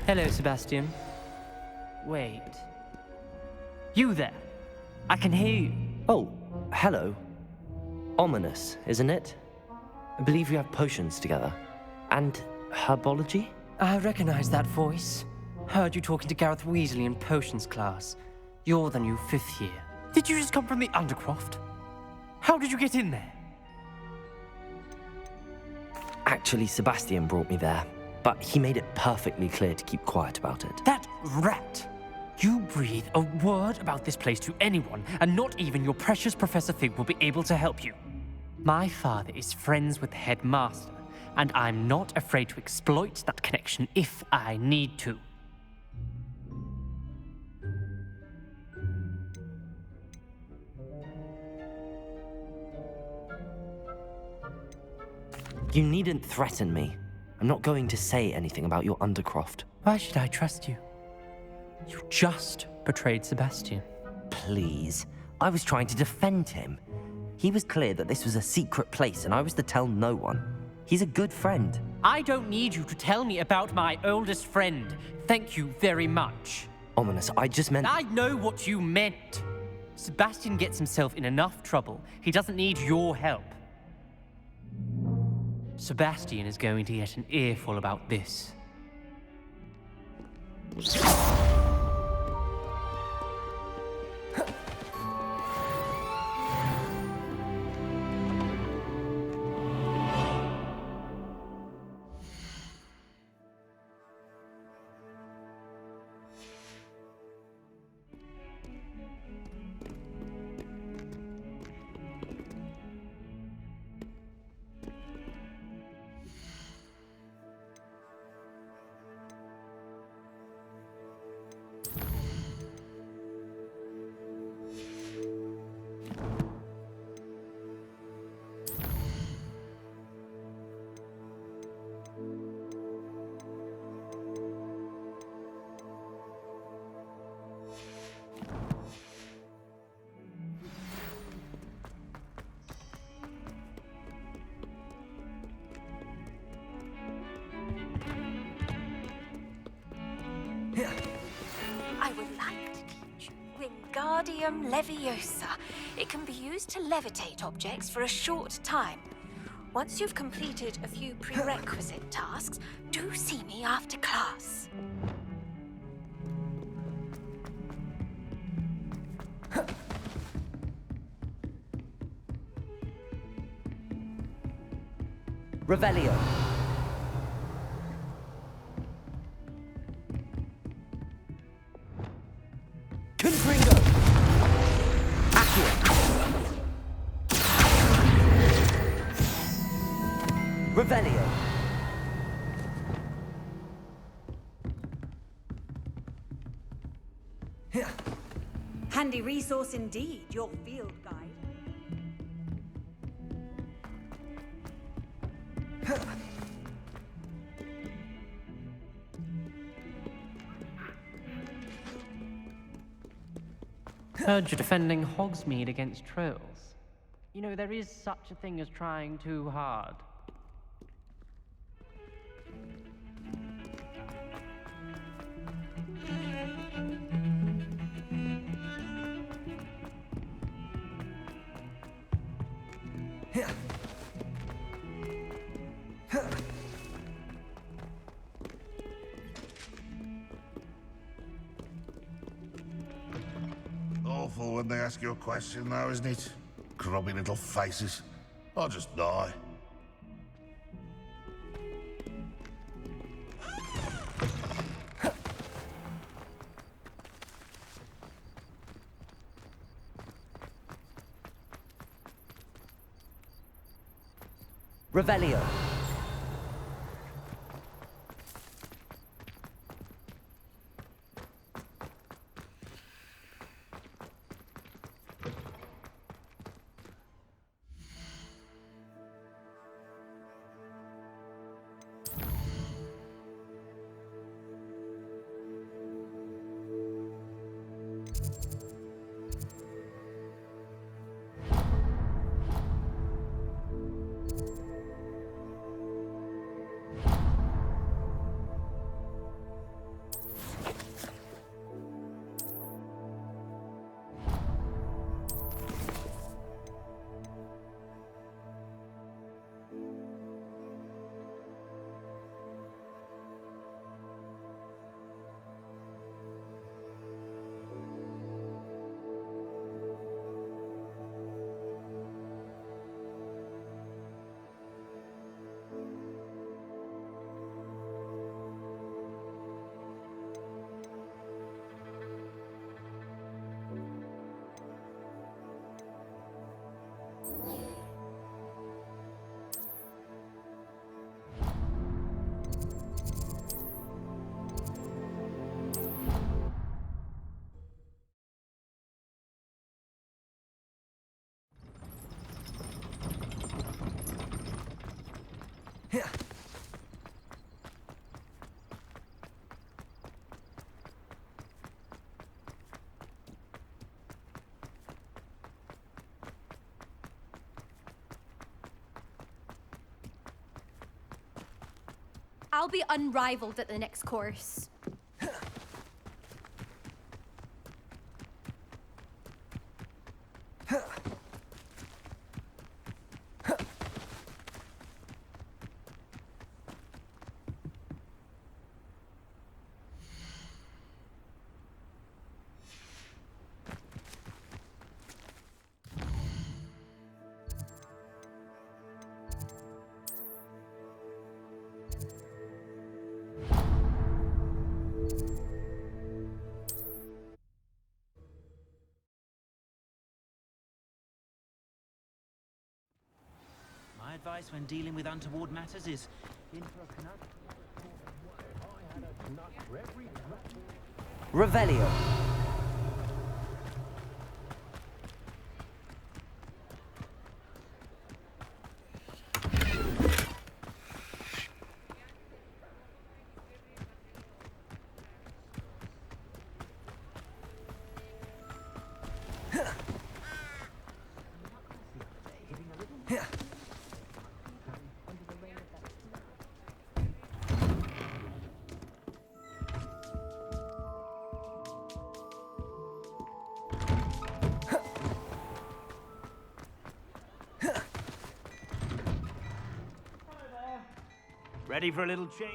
Hello, Sebastian. Wait. You there? I can hear you. Oh, hello. Ominous, isn't it? I believe we have potions together. And herbology? I recognize that voice. Heard you talking to Gareth Weasley in potions class. You're the new 5th year. Did you just come from the Undercroft? How did you get in there? Actually, Sebastian brought me there, but he made it perfectly clear to keep quiet about it. That rat! You breathe a word about this place to anyone, and not even your precious Professor Fig will be able to help you. My father is friends with the headmaster, and I'm not afraid to exploit that connection if I need to. You needn't threaten me. I'm not going to say anything about your Undercroft. Why should I trust you? You just betrayed Sebastian. Please. I was trying to defend him. He was clear that this was a secret place and I was to tell no one. He's a good friend. I don't need you to tell me about my oldest friend. Thank you very much. Ominous, I just meant... I know what you meant. Sebastian gets himself in enough trouble. He doesn't need your help. Sebastian is going to get an earful about this. I would like to teach you Wingardium Leviosa. It can be used to levitate objects for a short time. Once you've completed a few prerequisite tasks, do see me after class. Revelio. Confringo. Accio. Revelio. Handy resource indeed, your field guide. Heard you're defending Hogsmeade against trolls. You know, there is such a thing as trying too hard. Awful when they ask you a question, though, isn't it? Grubby little faces. I'll just die. Revelio. I'll be unrivaled at the next course. My advice when dealing with untoward matters is in for a Canuck. Revelio. Ready for a little change?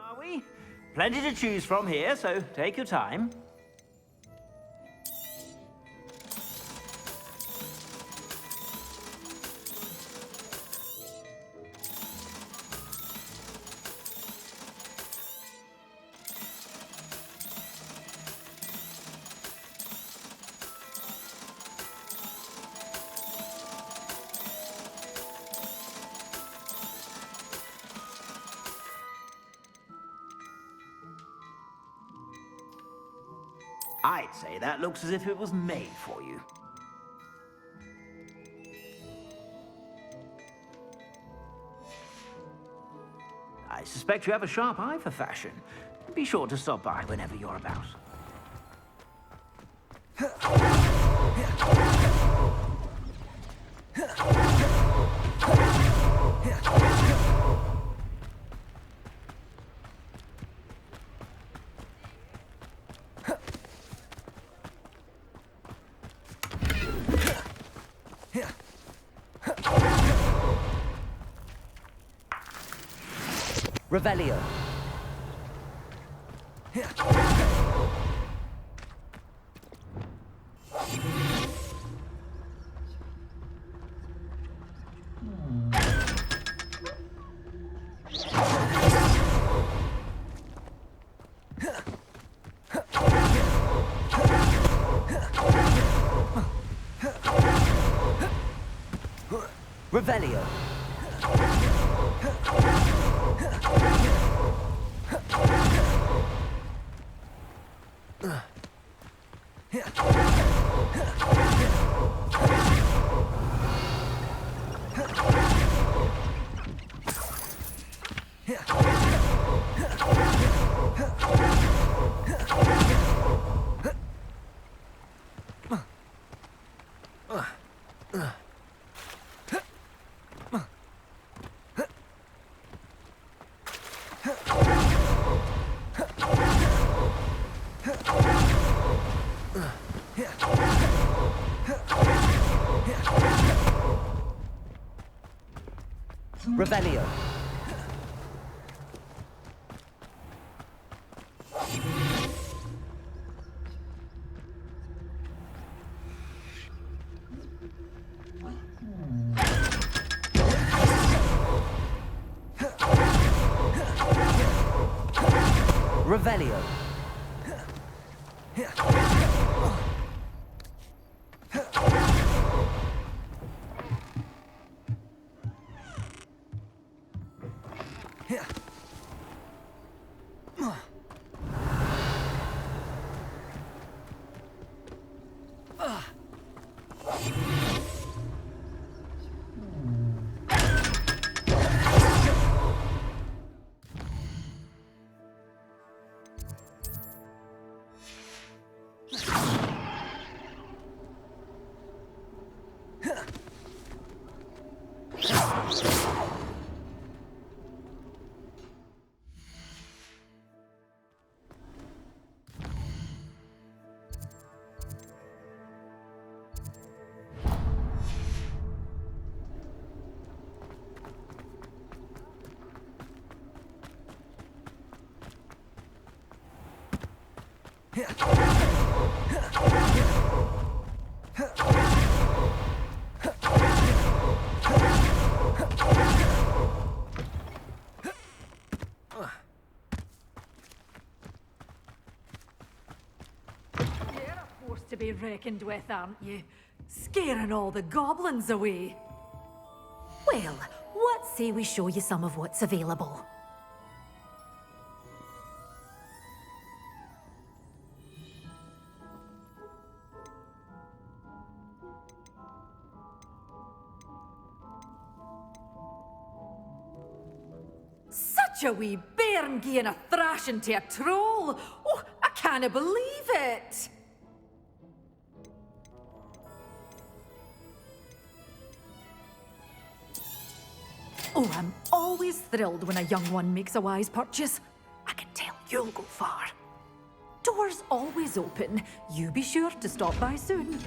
Are we? Plenty to choose from here, so take your time. I'd say that looks as if it was made for you. I suspect you have a sharp eye for fashion. Be sure to stop by whenever you're about. Revelio. Revelio. Revelio. Revelio. Force to be reckoned with, aren't you? Scaring all the goblins away. Well, what say we show you some of what's available? Such a wee bairn gieing a thrashing to a troll! Oh, I can't believe it! Oh, I'm always thrilled when a young one makes a wise purchase. I can tell you'll go far. Doors always open. You be sure to stop by soon.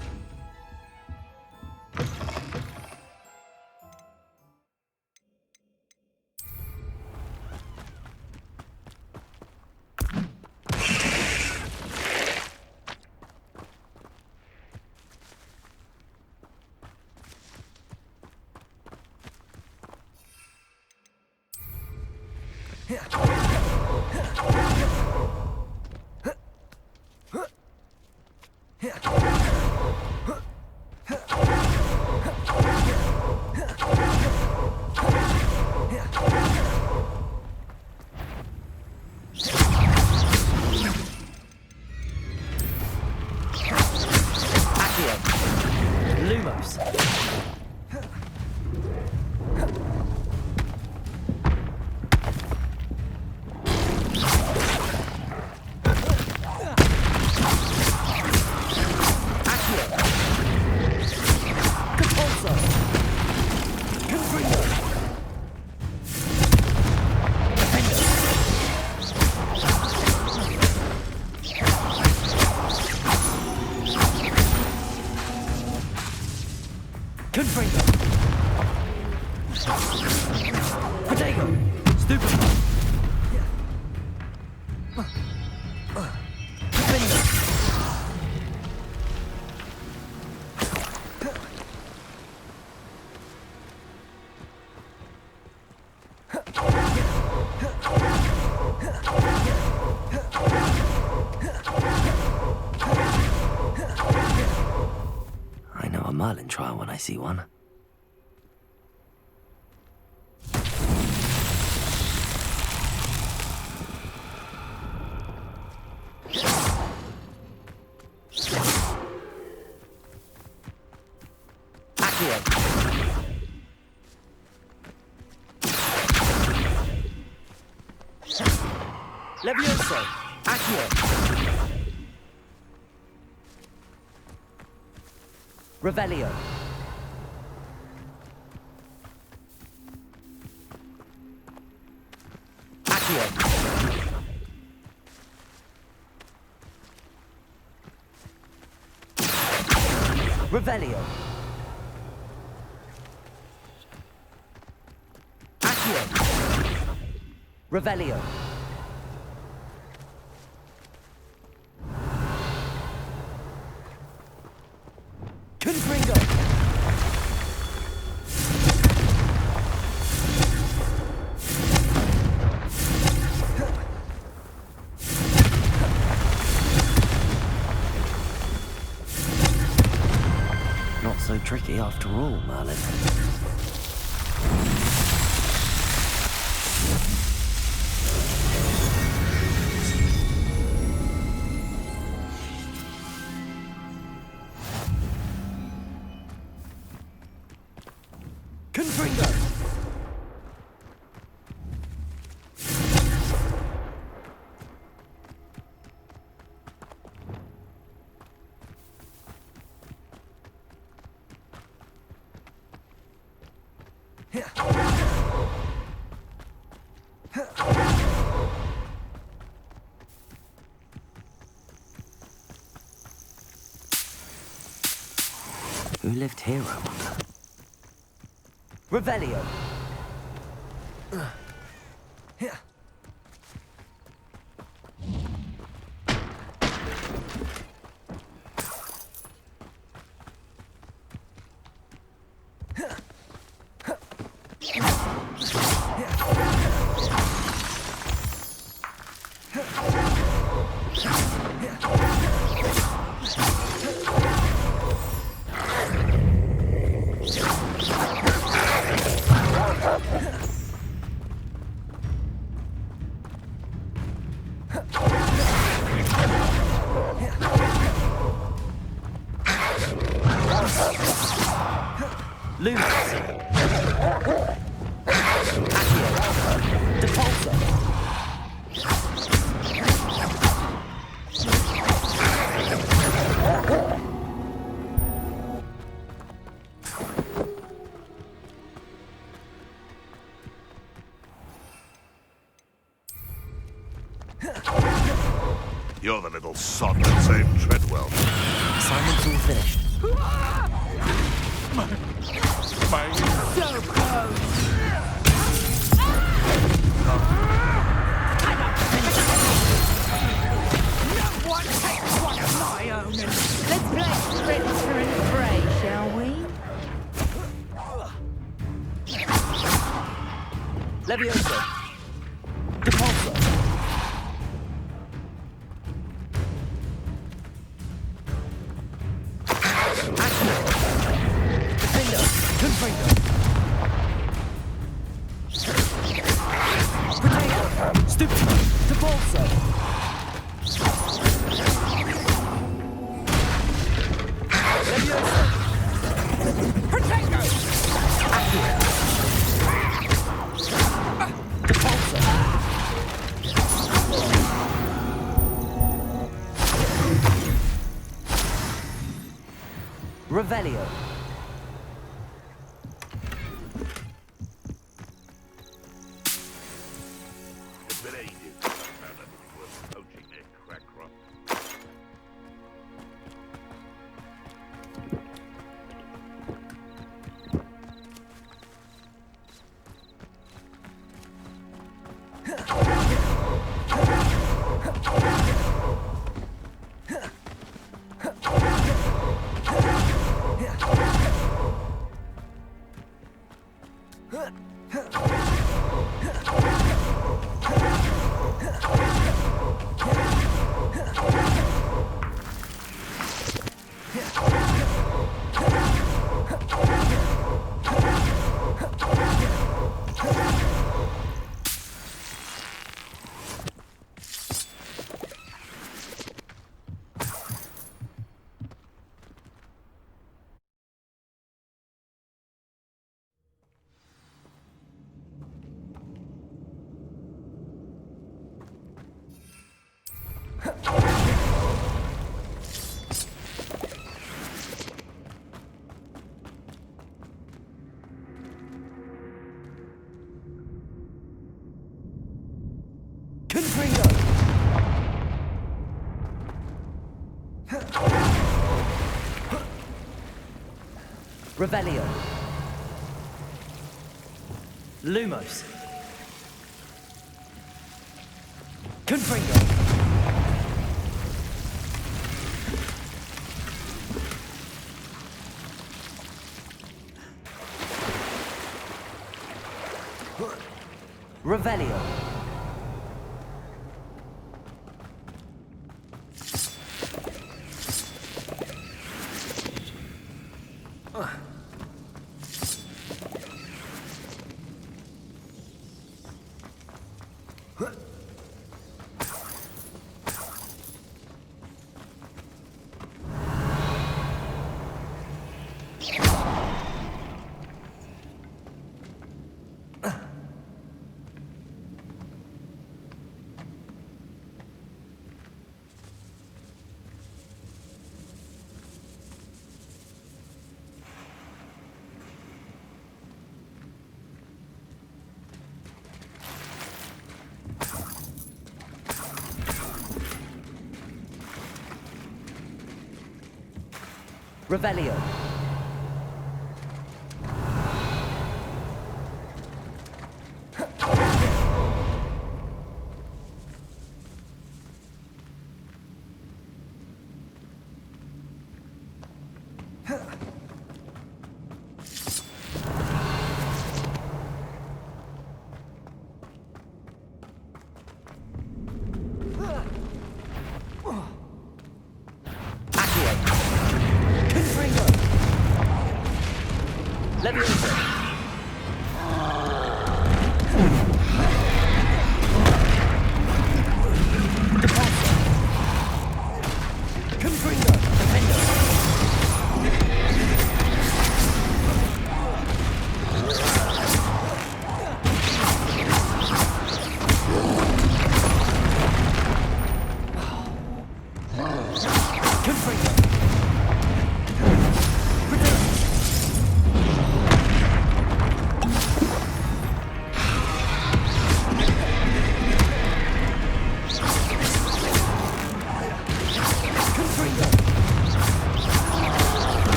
Lumos. I know a Merlin trial when I see one. Leviosa! Accio! Revelio! Accio! Revelio! Accio! Revelio! Confringo! Not so tricky after all, Merlin. Confringo! Who lived here, I wonder? Revelio! Lumos. Accio. Depulso. You're the little sod that saved Treadwell. Assignment's all finished. So close. No one takes one of my own. Let's play Sprinter and Prey, shall we? Leviosa. Depulso. Revelio. It's been ages since I found out that you were poaching their crack crop. Revelio. Lumos. Confringo. Revelio. Revelio. Leviosa. Defender.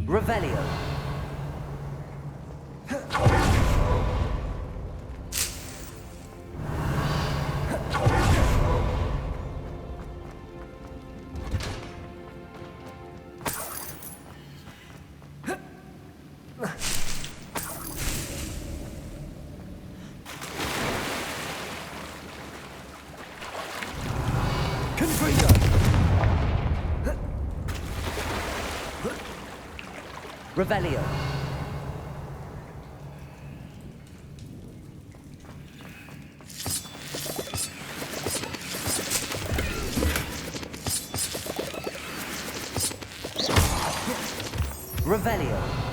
Revelio. Revelio. Revelio.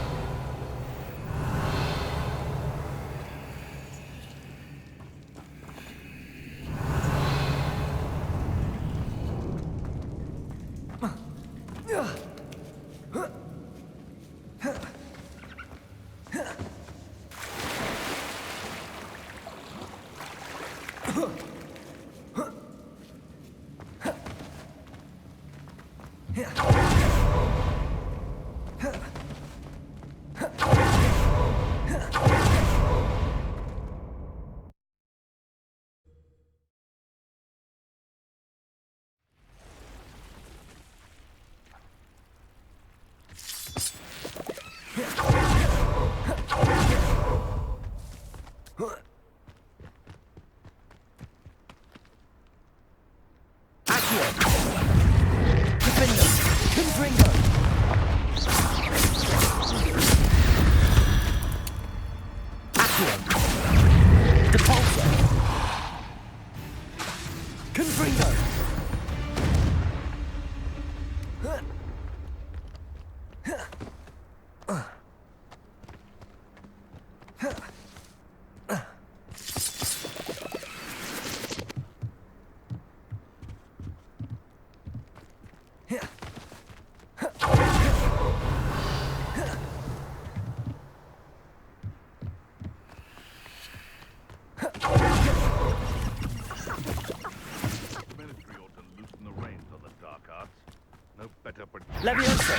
Leviosa.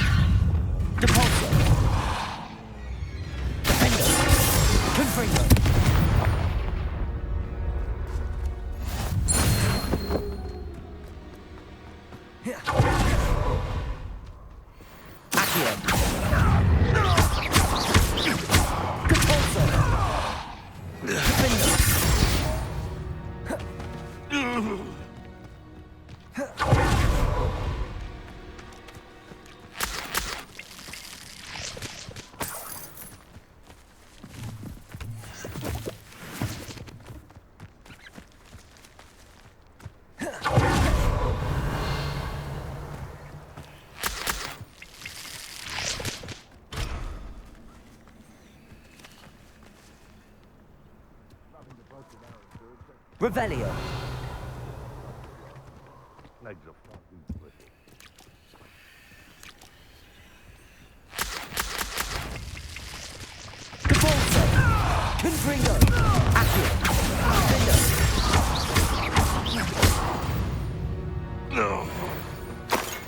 Depulso. Defendo. Confringo. Accio. Depulso. Defendo. Revelio. Legs are fucking brittle. Depulso. Confringo. Accio. Defendo.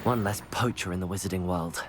One less poacher in the wizarding world.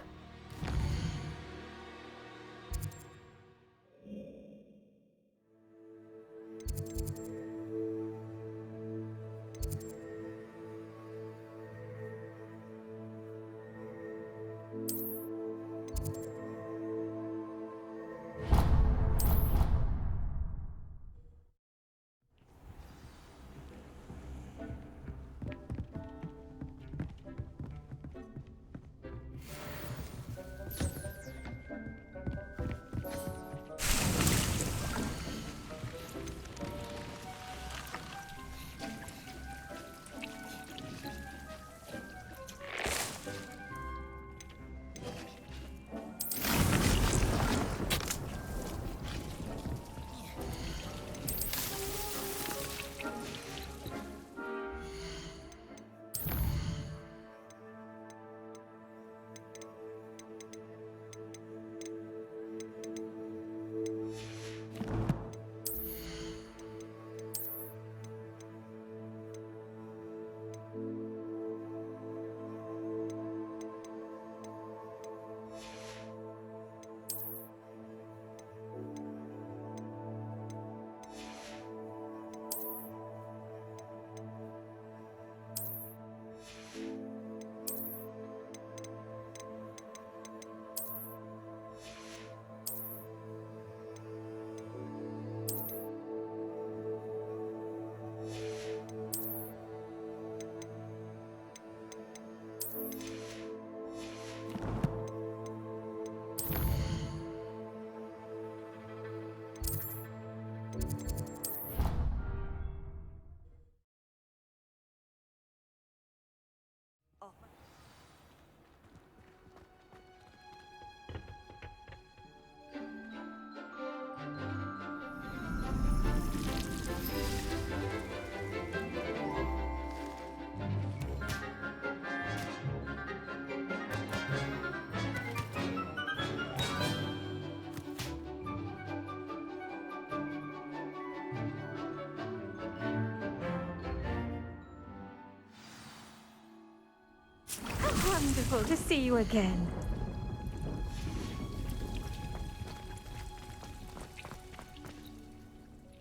wonderful to see you again.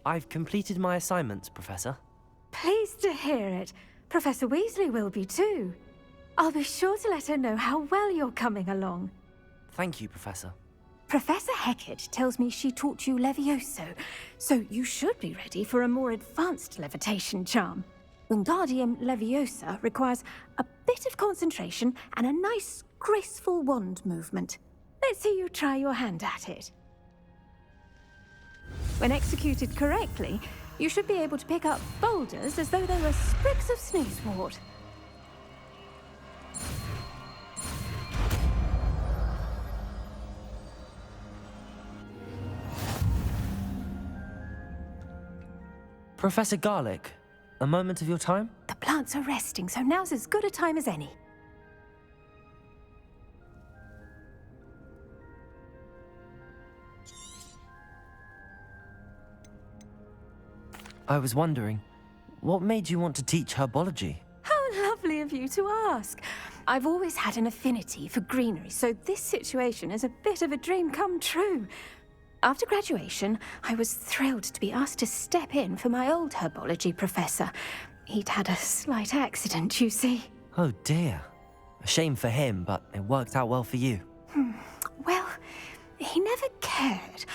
I've completed my assignments, Professor. Pleased to hear it. Professor Weasley will be too. I'll be sure to let her know how well you're coming along. Thank you, Professor. Professor Hecat tells me she taught you Levioso, so you should be ready for a more advanced levitation charm. Wingardium Leviosa requires a bit of concentration and a nice, graceful wand movement. Let's see you try your hand at it. When executed correctly, you should be able to pick up boulders as though they were sprigs of sneezewort. Professor Garlick, a moment of your time? The plants are resting, so now's as good a time as any. I was wondering, what made you want to teach herbology? How lovely of you to ask. I've always had an affinity for greenery, so this situation is a bit of a dream come true. After graduation, I was thrilled to be asked to step in for my old herbology professor. He'd had a slight accident, you see. Oh dear. A shame for him, but it worked out well for you. Well, he never cared,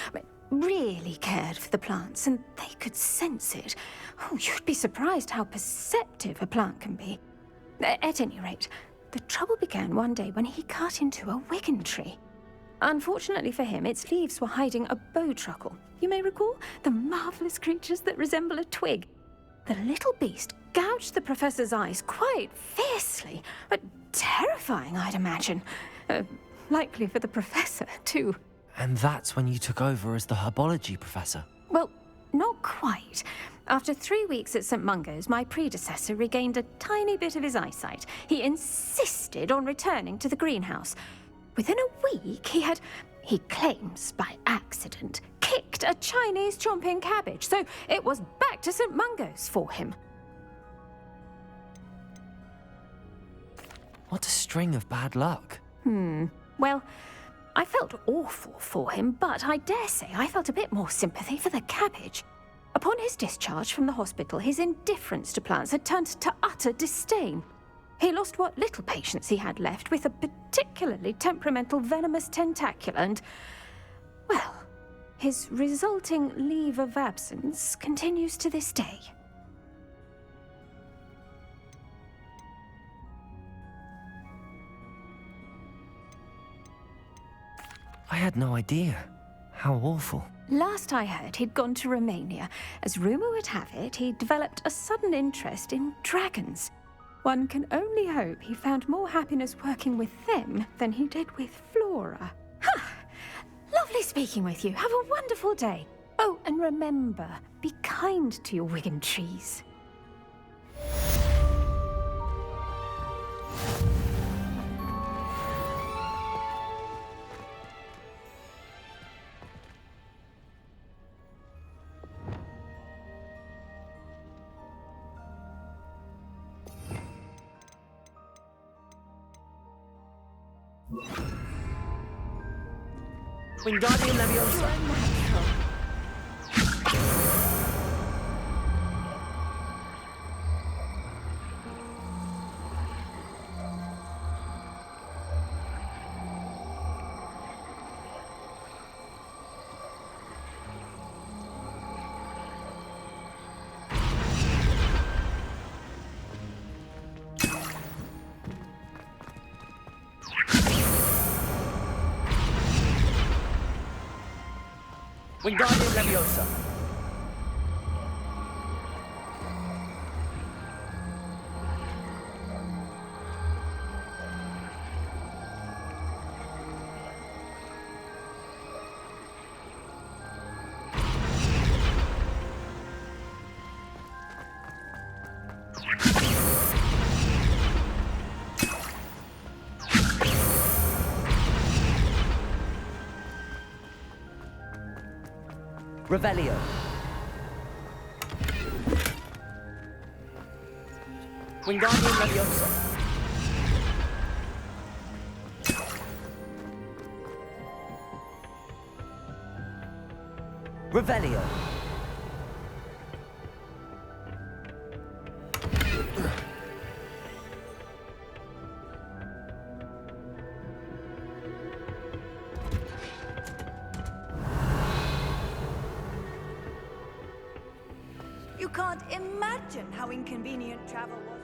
really cared for the plants, and they could sense it. Oh, you'd be surprised how perceptive a plant can be. At any rate, the trouble began one day when he cut into a wigan tree. Unfortunately for him, its leaves were hiding a bowtruckle. You may recall the marvelous creatures that resemble a twig. The little beast gouged the professor's eyes quite fiercely, but terrifying, I'd imagine. Likely for the professor, too. And that's when you took over as the herbology professor? Well, not quite. After 3 weeks at St. Mungo's, my predecessor regained a tiny bit of his eyesight. He insisted on returning to the greenhouse. Within a week, he claims by accident, kicked a Chinese chomping cabbage, so it was back to St. Mungo's for him. What a string of bad luck. Well, I felt awful for him, but I dare say I felt a bit more sympathy for the cabbage. Upon his discharge from the hospital, his indifference to plants had turned to utter disdain. He lost what little patience he had left with a particularly temperamental venomous tentacula and, well, his resulting leave of absence continues to this day. I had no idea. How awful. Last I heard, he'd gone to Romania. As rumour would have it, he developed a sudden interest in dragons. One can only hope he found more happiness working with them than he did with Flora. Lovely speaking with you. Have a wonderful day. Oh, and remember, be kind to your wigan trees. Wingardium Leviosa. Wingardium Leviosa. Revelio. Wingardium Leviosa. Revelio. You can't imagine how inconvenient travel was.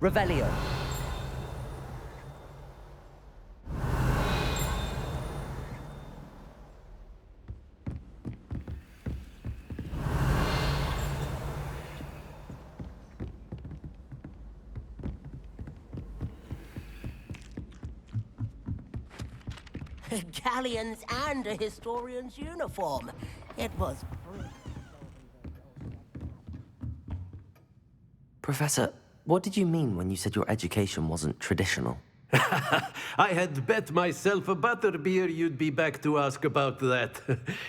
Revelio. Galleons and a historian's uniform. It was... Professor, what did you mean when you said your education wasn't traditional? I had bet myself a butterbeer you'd be back to ask about that.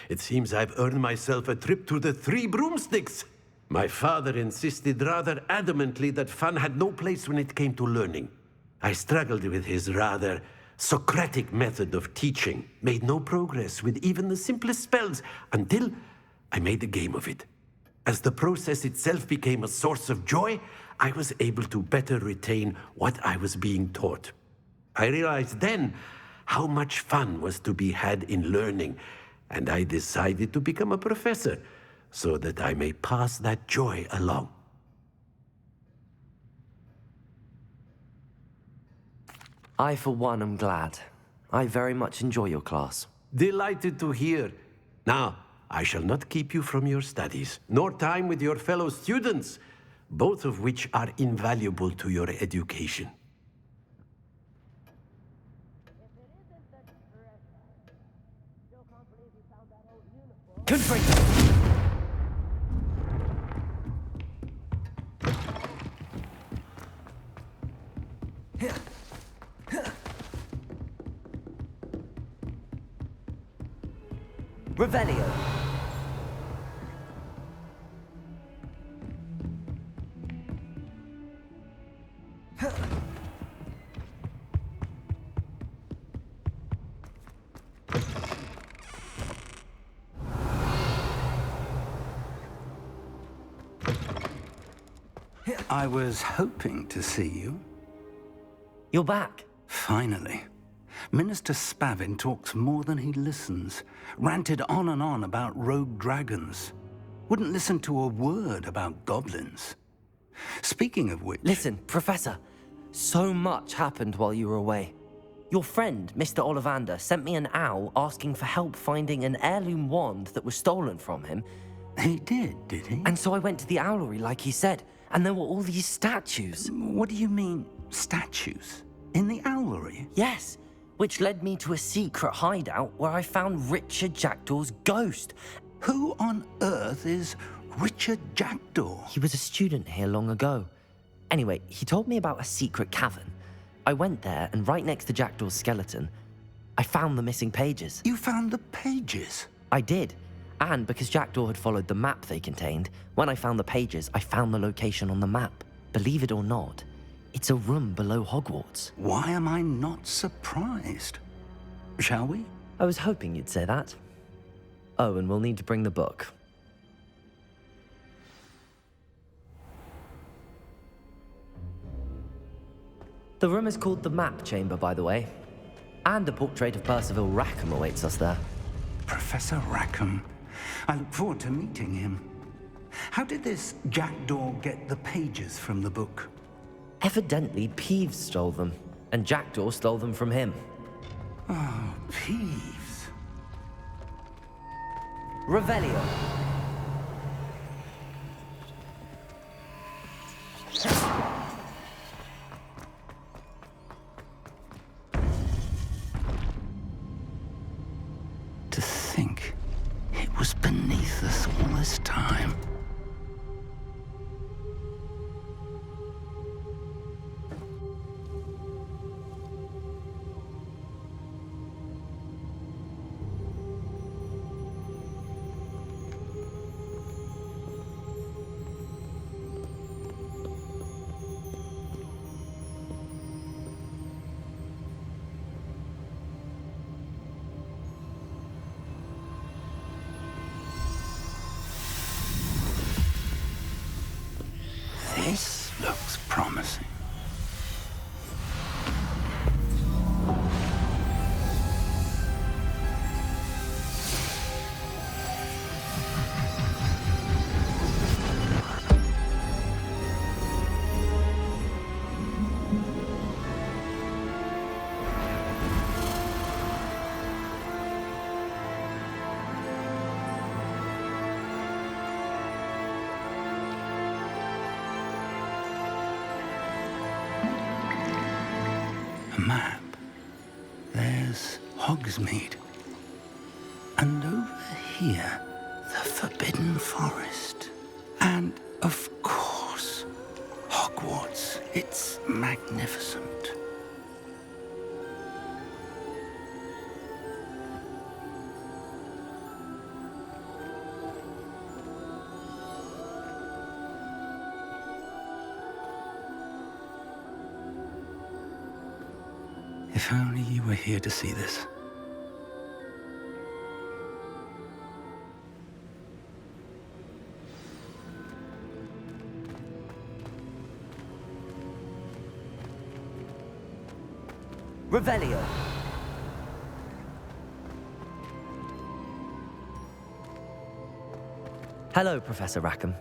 It seems I've earned myself a trip to the Three Broomsticks. My father insisted rather adamantly that fun had no place when it came to learning. I struggled with his rather Socratic method of teaching, made no progress with even the simplest spells until I made a game of it. As the process itself became a source of joy, I was able to better retain what I was being taught. I realized then how much fun was to be had in learning, and I decided to become a professor so that I may pass that joy along. I, for one, am glad. I very much enjoy your class. Delighted to hear. Now, I shall not keep you from your studies, nor time with your fellow students, both of which are invaluable to your education. Confringo! Revelio. I was hoping to see you. You're back. Finally. Minister Spavin talks more than he listens. Ranted on and on about rogue dragons. Wouldn't listen to a word about goblins. Speaking of which... Listen, Professor. So much happened while you were away. Your friend, Mr. Ollivander, sent me an owl asking for help finding an heirloom wand that was stolen from him. He did he? And so I went to the owlery like he said, and there were all these statues. What do you mean, statues? In the owlery? Yes, which led me to a secret hideout where I found Richard Jackdaw's ghost. Who on earth is Richard Jackdaw? He was a student here long ago. Anyway, he told me about a secret cavern. I went there, and right next to Jackdaw's skeleton, I found the missing pages. You found the pages? I did. And because Jackdaw had followed the map they contained, when I found the pages, I found the location on the map. Believe it or not, it's a room below Hogwarts. Why am I not surprised? Shall we? I was hoping you'd say that. Oh, and we'll need to bring the book. The room is called the Map Chamber, by the way. And a portrait of Percival Rackham awaits us there. Professor Rackham. I look forward to meeting him. How did this Jackdaw get the pages from the book? Evidently, Peeves stole them, and Jackdaw stole them from him. Oh, Peeves. Revelio. To think it was beneath us all this time. This looks promising. Map. There's Hogsmeade. And over here, the Forbidden Forest. And, of course, Hogwarts. It's magnificent. If only you were here to see this. Revelio. Hello, Professor Rackham.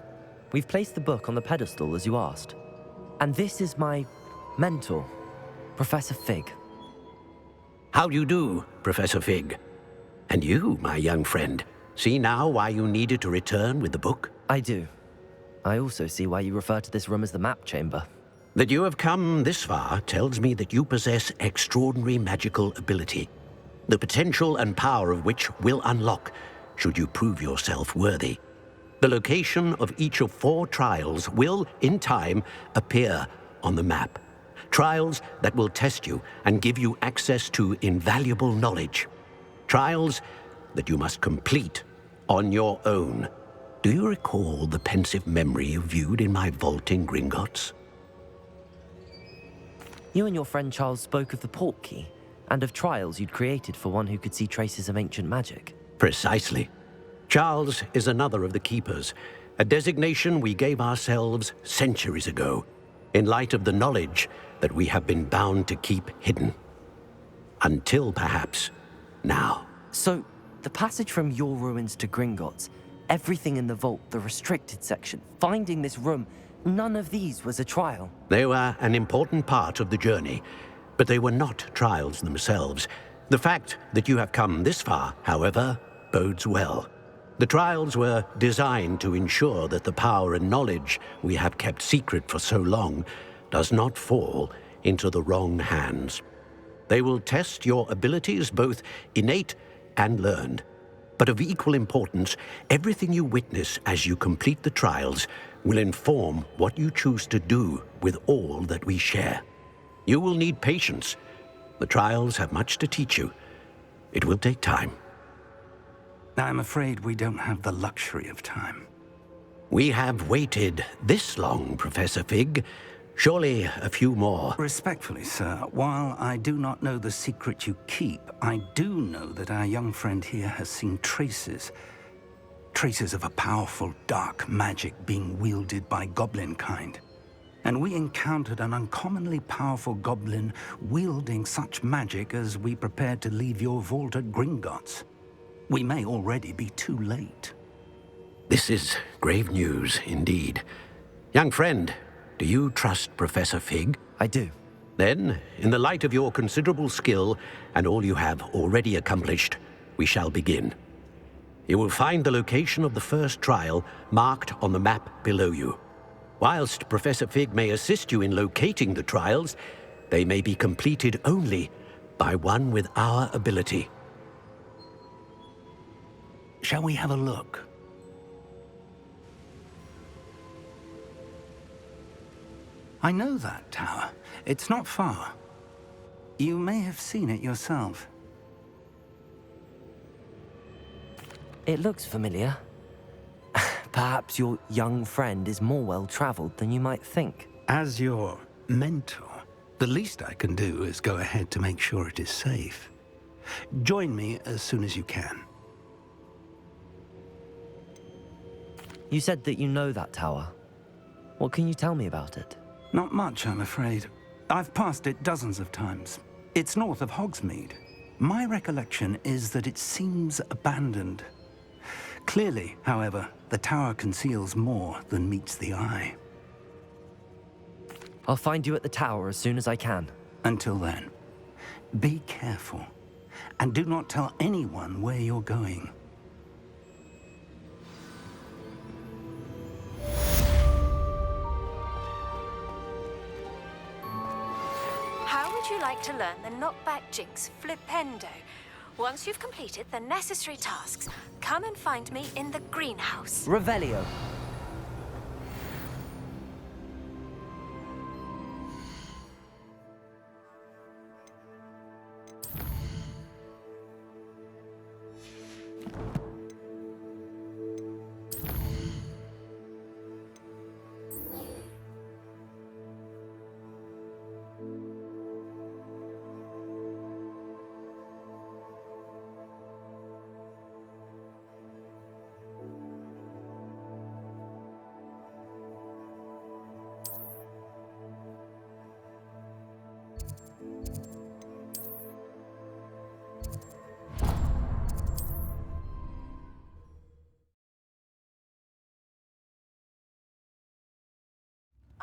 We've placed the book on the pedestal as you asked. And this is my mentor, Professor Fig. How do you do, Professor Fig? And you, my young friend, see now why you needed to return with the book? I do. I also see why you refer to this room as the Map Chamber. That you have come this far tells me that you possess extraordinary magical ability, the potential and power of which will unlock should you prove yourself worthy. The location of each of 4 trials will, in time, appear on the map. Trials that will test you and give you access to invaluable knowledge. Trials that you must complete on your own. Do you recall the pensive memory you viewed in my vault in Gringotts? You and your friend Charles spoke of the portkey and of trials you'd created for one who could see traces of ancient magic. Precisely. Charles is another of the Keepers, a designation we gave ourselves centuries ago, in light of the knowledge that we have been bound to keep hidden. Until, perhaps, now. So, the passage from your ruins to Gringotts, everything in the vault, the restricted section, finding this room, none of these was a trial. They were an important part of the journey, but they were not trials themselves. The fact that you have come this far, however, bodes well. The trials were designed to ensure that the power and knowledge we have kept secret for so long does not fall into the wrong hands. They will test your abilities, both innate and learned. But of equal importance, everything you witness as you complete the trials will inform what you choose to do with all that we share. You will need patience. The trials have much to teach you. It will take time. I'm afraid we don't have the luxury of time. We have waited this long, Professor Fig. Surely a few more. Respectfully, sir, while I do not know the secret you keep, I do know that our young friend here has seen traces of a powerful dark magic being wielded by goblin kind. And we encountered an uncommonly powerful goblin wielding such magic as we prepared to leave your vault at Gringotts. We may already be too late. This is grave news indeed. Young friend, do you trust Professor Fig? I do. Then, in the light of your considerable skill and all you have already accomplished, we shall begin. You will find the location of the first trial marked on the map below you. Whilst Professor Fig may assist you in locating the trials, they may be completed only by one with our ability. Shall we have a look? I know that tower. It's not far. You may have seen it yourself. It looks familiar. Perhaps your young friend is more well-traveled than you might think. As your mentor, the least I can do is go ahead to make sure it is safe. Join me as soon as you can. You said that you know that tower. What can you tell me about it? Not much, I'm afraid. I've passed it dozens of times. It's north of Hogsmeade. My recollection is that it seems abandoned. Clearly, however, the tower conceals more than meets the eye. I'll find you at the tower as soon as I can. Until then, be careful, and do not tell anyone where you're going. How would you like to learn the knockback jinx flipendo? Once you've completed the necessary tasks, come and find me in the greenhouse. Revelio.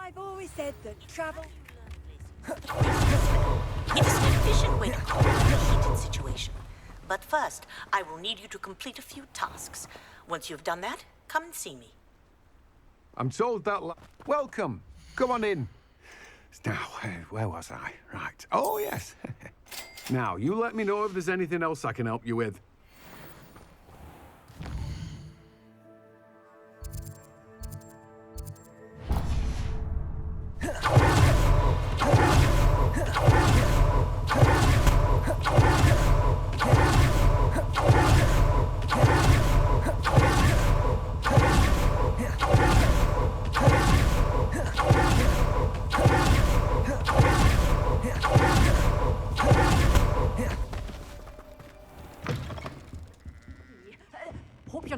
I've always said that travel... It is an efficient way to cope with a heated situation. But first, I will need you to complete a few tasks. Once you've done that, come and see me. I'm told that... Welcome. Come on in. Now, where was I? Right. Oh, yes. Now, you let me know if there's anything else I can help you with.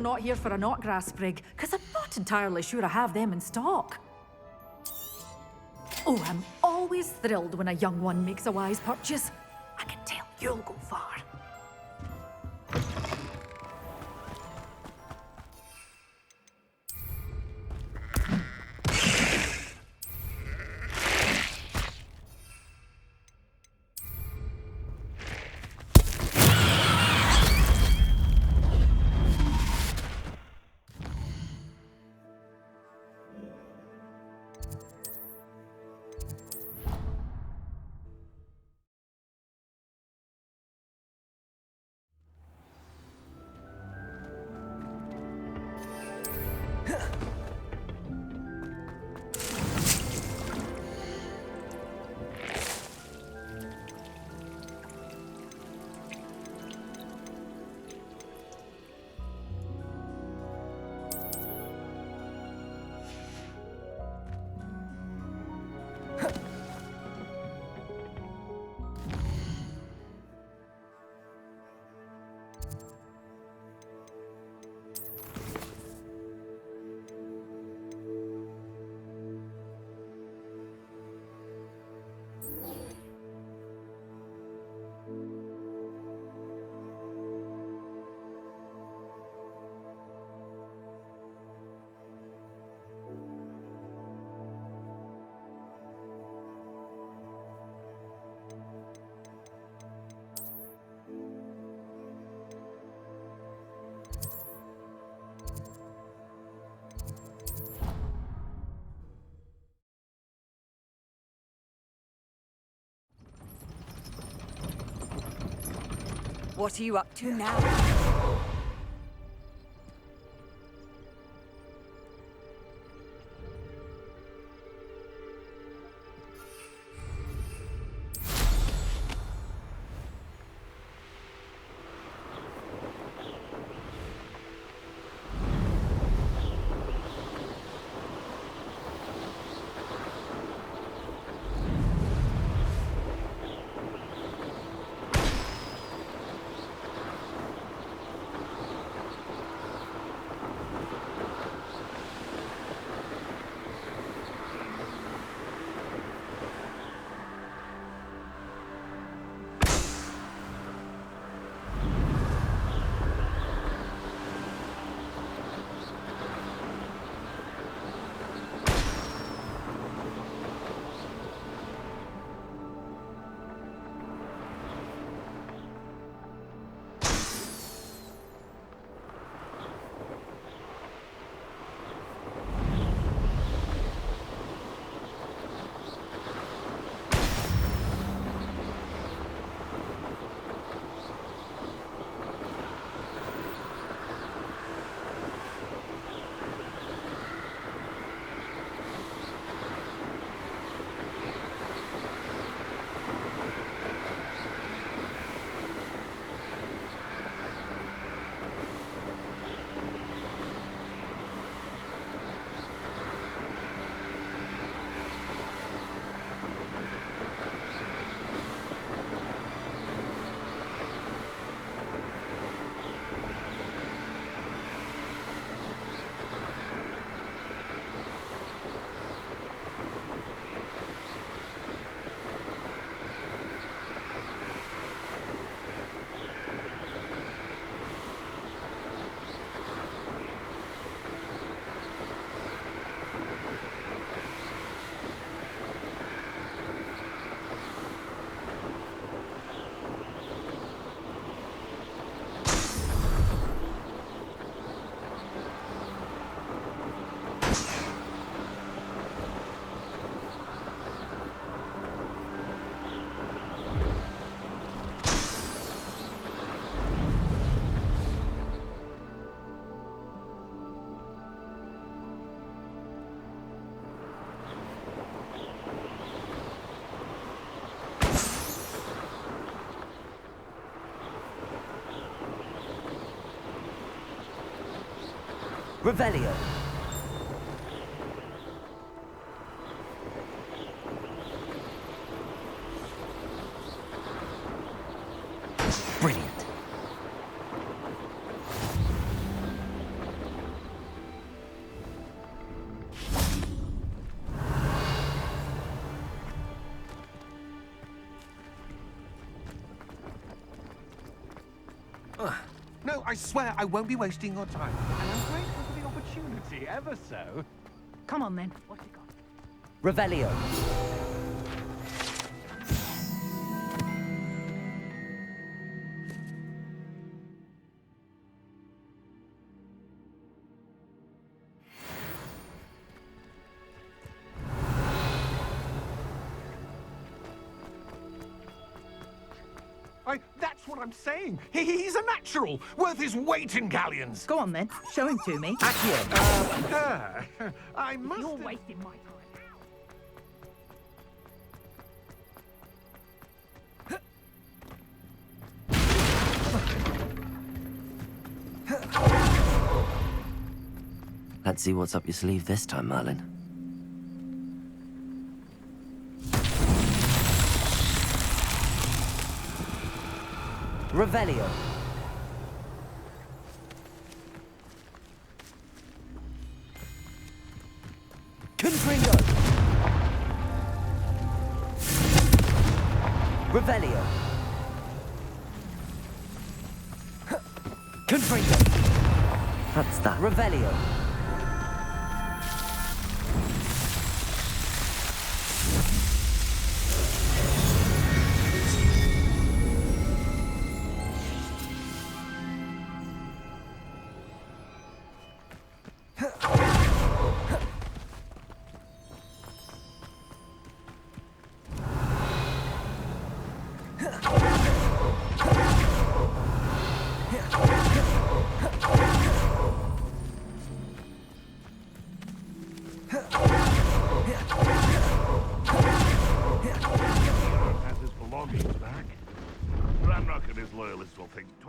you're not here for a knotgrass sprig, because I'm not entirely sure I have them in stock. Oh, I'm always thrilled when a young one makes a wise purchase. I can tell you'll go far. What are you up to now? Revelio. Brilliant. No, I swear I won't be wasting your time. And I'm grateful for the opportunity, ever so. Come on then. What you got? Revelio. That's what I'm saying. He's a natural, worth his weight in galleons. Go on then. Show him to me. I must. You're wasting my time. Let's see what's up your sleeve this time, Merlin. Revelio. Confringo. Revelio. Confringo. That's that. Revelio. Has his belongings back. Ramrock and his loyalists will think twice.